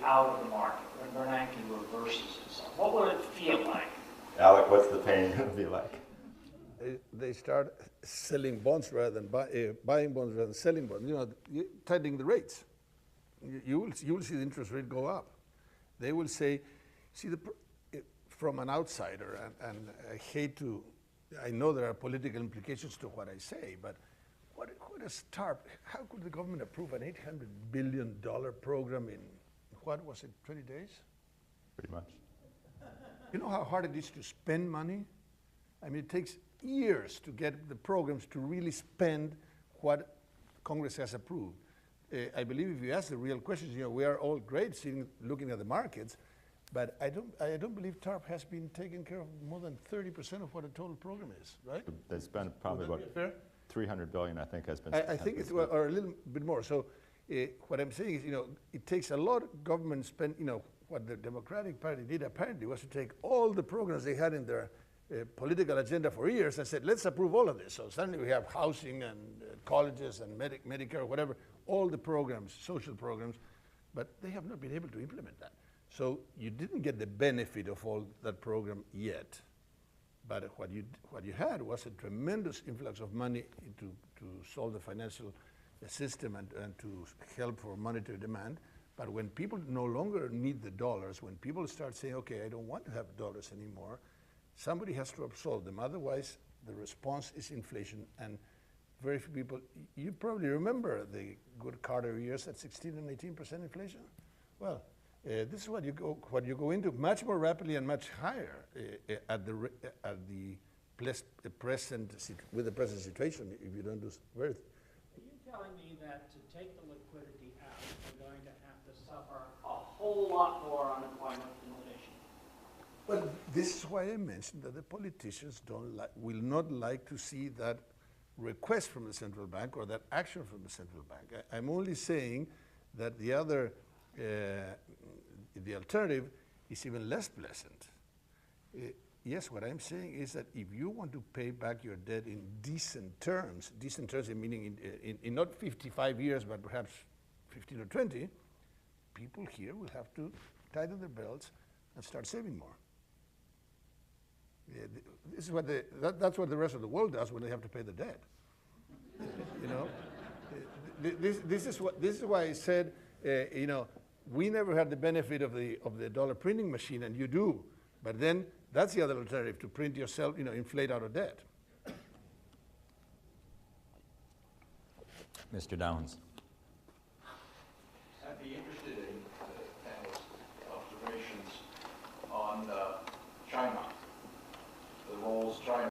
out of the market, when Bernanke reverses itself? What would it feel like? Alec, what's the pain be like? They start selling bonds rather than buying bonds rather than selling bonds. You know, tightening the rates. You will see the interest rate go up. They will say, see, from an outsider, and I hate to, I know there are political implications to what I say, but what is TARP? How could the government approve an $800 billion program in, what was it, 20 days? Pretty much. You know how hard it is to spend money? I mean, it takes years to get the programs to really spend what Congress has approved. I believe if you ask the real questions, you know, we are all great sitting, looking at the markets, but I don't believe TARP has been taking care of more than 30% of what a total program is, right? They spent probably about $300 billion, I think, has been spent. I think it's, or a little bit more. So what I'm saying is, you know, it takes a lot of government spend, you know, what the Democratic Party did apparently was to take all the programs they had in their political agenda for years and said, let's approve all of this. So suddenly we have housing and colleges and Medicare, whatever, all the programs, social programs, but they have not been able to implement that. So you didn't get the benefit of all that program yet, but what you had was a tremendous influx of money to solve the financial system and to help for monetary demand. But when people no longer need the dollars, when people start saying, okay, I don't want to have dollars anymore, somebody has to absorb them. Otherwise, the response is inflation. And very few people, you probably remember the good Carter years at 16 and 18% inflation. Well, this is what you go into much more rapidly and much higher with the present situation if you don't do very. Are you telling me that to take the liquidity out, we're going to have to suffer a whole lot more unemployment than inflation? Well, this is why I mentioned that the politicians will not like to see that request from the central bank or that action from the central bank. I'm only saying that the other, the alternative is even less pleasant. Yes, what I'm saying is that if you want to pay back your debt in decent terms meaning in not 55 years, but perhaps 15 or 20, people here will have to tighten their belts and start saving more. This is what that's what the rest of the world does when they have to pay the debt. You know, this is why I said, you know, we never had the benefit of the dollar printing machine, and you do. But then that's the other alternative, to print yourself, you know, inflate out of debt. Mr. Downs. I'd be interested in the panel's observations on China, the roles China